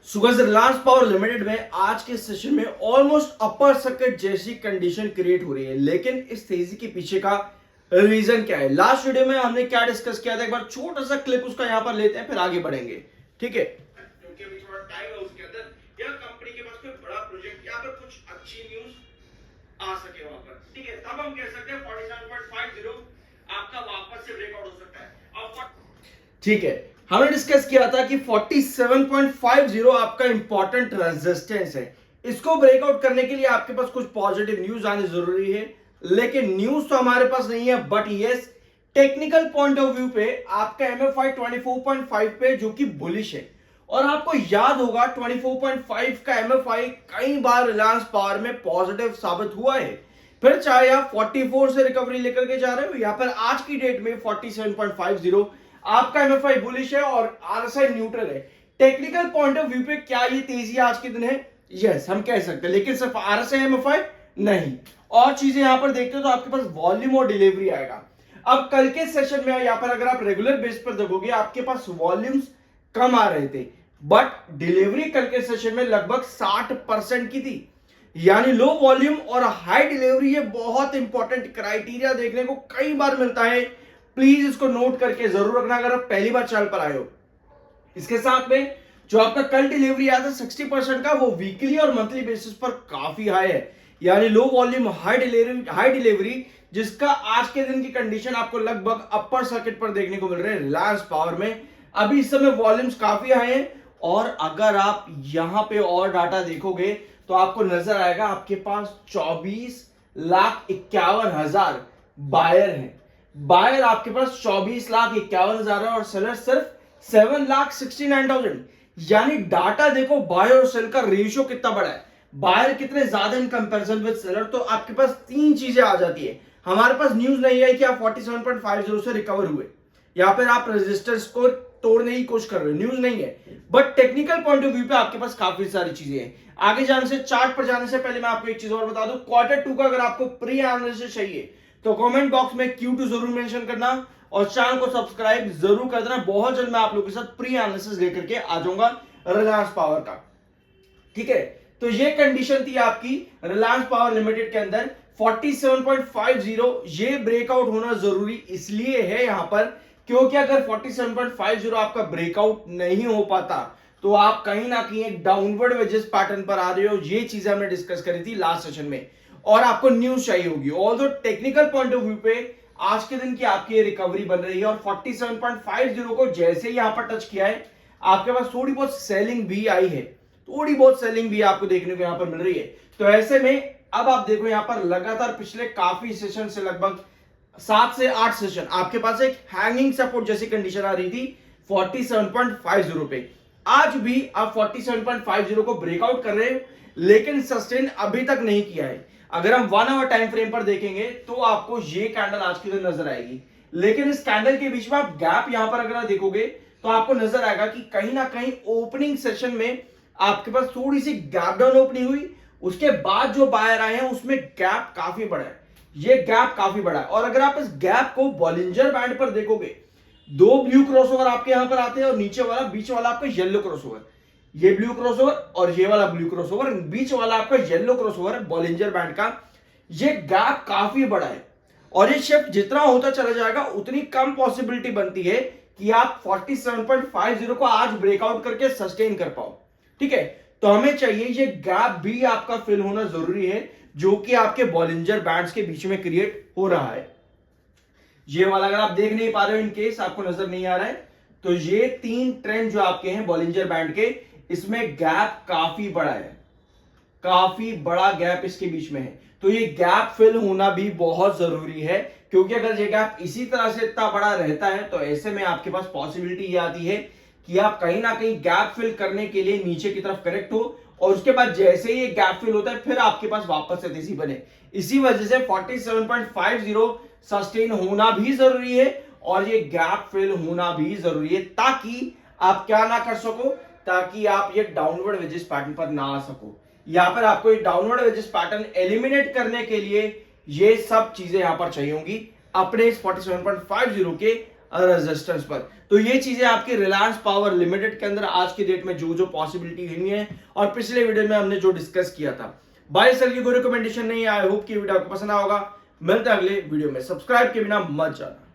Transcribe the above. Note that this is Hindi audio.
सुबह रिलायंस पावर लिमिटेड में आज के सेशन में ऑलमोस्ट अपर सर्किट जैसी कंडीशन क्रिएट हो रही है, लेकिन इस तेजी के पीछे का रीजन क्या है? लास्ट वीडियो में हमने क्या डिस्कस किया था, एक बार छोटा सा क्लिप उसका यहां पर लेते हैं, फिर आगे बढ़ेंगे। ठीक है, क्योंकि अभी थोड़ा टाइम है उसके अंदर या कंपनी के पास कोई बड़ा प्रोजेक्ट या फिर कुछ अच्छी न्यूज आ सके वहां पर। ठीक है, तब हम कह सकते हैं 47.50 आपका वापस से ब्रेकआउट हो सकता है। ठीक है, हमने डिस्कस किया था कि 47.50 आपका इंपॉर्टेंट रेजिस्टेंस है। इसको ब्रेकआउट करने के लिए आपके पास कुछ पॉजिटिव न्यूज आने जरूरी है, लेकिन न्यूज तो हमारे पास नहीं है, but yes technical point of view पे आपका एमएफआई 24.5 पे जो कि बुलिश है। और आपको याद होगा 24.5 का एमएफआई कई बार रिलायंस पावर में पॉजिटिव साबित हुआ है। फिर चाहे आप 44 से रिकवरी लेकर के जा रहे हो या फिर आज की डेट में 47.50 आपका एमएफआई बुलिश है और आरएसआई न्यूट्रल है। टेक्निकल पॉइंट ऑफ व्यू पे क्या ये तेजी आज के दिन है? यस, हम कह सकते हैं, लेकिन सिर्फ आरएसआई एमएफआई नहीं, और चीजें यहां पर देखते हो तो आपके पास वॉल्यूम और डिलीवरी आएगा। अब कल के सेशन में यहां पर अगर आप रेगुलर बेस पर देखोगे आपके पास वॉल्यूम्स कम आ रहे थे, बट डिलीवरी कल के सेशन में लगभग 60% की थी। यानी लो वॉल्यूम और हाई डिलीवरी, ये बहुत इंपॉर्टेंट क्राइटेरिया देखने को कई बार मिलता है। प्लीज इसको नोट करके जरूर रखना अगर आप पहली बार चैनल पर आए हो। इसके साथ में जो आपका कल डिलीवरी आया था 60% का, वो वीकली और मंथली बेसिस पर काफी हाई है। यानी लो वॉल्यूम हाई डिलीवरी जिसका आज के दिन की कंडीशन आपको लगभग अपर सर्किट पर देखने को मिल रहा है रिलायंस पावर में। अभी इस समय वॉल्यूम्स काफी हाई है, और अगर आप यहां पे और डाटा देखोगे तो आपको नजर आएगा आपके पास 24,51,000 बायर हैं। बायर आपके पास 24,51,000 है और सेलर सिर्फ 7,69,000। यानी डाटा देखो, बायर और सेल का रेशियो कितना बड़ा है, बायर कितने ज्यादा इन कंपैरिजन विद सेलर। तो आपके पास तीन चीजें आ जाती है। हमारे पास न्यूज नहीं है कि आप 47.50 से रिकवर हुए या फिर आप रेजिस्टेंस को तोड़ने की कोशिश कर रहे हो, न्यूज नहीं है, but technical point of view पे आपके पास काफी सारी चीजें हैं। आगे जाने से, चार्ट पर जाने से पहले मैं आपको एक चीज और बता दूं, Q2 का अगर आपको प्री एनालिसिस चाहिए तो कमेंट बॉक्स में Q2 जरूर मेंशन करना और चैनल को सब्सक्राइब जरूर कर देना। बहुत जल्द मैं आप लोगों के साथ प्री एनालिसिस लेकर के आ जाऊंगा रिलायंस पावर का। ठीक है, तो ये कंडीशन थी आपकी रिलायंस पावर लिमिटेड के अंदर 47.50। ये ब्रेकआउट होना जरूरी इसलिए है यहां पर क्योंकि अगर 47.50 आपका ब्रेकआउट नहीं हो पाता तो आप कहीं ना कहीं एक डाउनवर्ड वेजेस पैटर्न पर आ रहे हो। ये चीजें हमने डिस्कस करी थी लास्ट सेशन में, और आपको न्यूज चाहिए होगी। Although technical point of view पे आज के दिन की आपकी रिकवरी बन रही है, और 47.50 को जैसे ही यहां पर टच किया है आपके पास थोड़ी बहुत सेलिंग भी आई है, थोड़ी बहुत सेलिंग भी आपको देखने को यहां पर मिल रही है। तो ऐसे में अब आप देखो यहां पर लगातार पिछले काफी सेशन से लगभग 7 से 8 सेशन आपके पास एक हैंगिंग सपोर्ट जैसी कंडीशन आ रही थी 47.50 पे। आज भी आप 47.50 को ब्रेकआउट कर रहे हो, लेकिन सस्टेन अभी तक नहीं किया है। अगर हम 1 आवर टाइम फ्रेम पर देखेंगे तो आपको ये कैंडल आज के दिन नजर आएगी, लेकिन इस कैंडल के बीच में आप गैप यहां पर अगर देखोगे तो आपको नजर आएगा कि कहीं ना कहीं ओपनिंग सेशन में आपके पास थोड़ी सी गैप डाउन ओपनिंग हुई, उसके बाद जो बायर आए हैं उसमें गैप काफी बड़ा है। ये गैप काफी बड़ा है, और अगर आप इस गैप को बॉलिंजर बैंड पर देखोगे, दो ब्लू क्रॉसओवर आपके यहां पर आते हैं और नीचे वाला बीच वाला आपका येलो क्रॉसओवर, ये ब्लू क्रॉसओवर और ये वाला ब्लू क्रॉसओवर, बीच वाला आपका येलो क्रॉसओवर है बॉलिंजर बैंड का। ये गैप काफी बड़ा है, और ये शिफ्ट जितना होता चला जाएगा उतनी कम पॉसिबिलिटी बनती है कि आप 47.50 को आज ब्रेकआउट करके सस्टेन कर पाओ। ठीक है, तो हमें चाहिए ये गैप भी आपका फिल होना जरूरी है, जो कि आपके बॉलिंजर बैंड्स के बीच में क्रिएट हो रहा है। ये वाला अगर आप देख नहीं पा रहे हो, इन केस आपको नजर नहीं आ रहा है, तो ये तीन ट्रेंड जो आपके हैं बॉलिंजर बैंड के, इसमें गैप काफी बड़ा है, काफी बड़ा गैप इसके बीच में है। तो ये गैप फिल होना भी बहुत जरूरी है, क्योंकि अगर ये गैप इसी तरह से इतना बड़ा रहता है तो ऐसे में आपके पास पॉसिबिलिटी ये आती है कि आप कहीं ना कहीं गैप फिल करने के लिए नीचे की तरफ करेक्ट हो, और उसके बाद जैसे ही ये गैप फिल होता है फिर आपके पास वापस से तेजी बने। इसी वजह से 47.50 सस्टेन होना भी जरूरी है, और ये गैप फिल होना भी जरूरी है, ताकि आप क्या ना कर सको, ताकि आप ये डाउनवर्ड वेजेस पैटर्न पर ना आ सको। यहां पर आपको ये डाउनवर्ड वेजेस पैटर्न एलिमिनेट करने के लिए ये सब चीजें यहां पर चाहिए होंगी अपने इस 47.50 के रेजिस्टेंस पर। तो ये चीजें आपकी रिलायंस पावर लिमिटेड के अंदर आज की डेट में जो पॉसिबिलिटी हुई है और पिछले वीडियो में हमने जो डिस्कस किया था। बाय सेल की कोई रिकमेंडेशन नहीं है। आई होप कि वीडियो आपको पसंद आया होगा। मिलते हैं अगले वीडियो में। सब्सक्राइब के बिना मत जाना।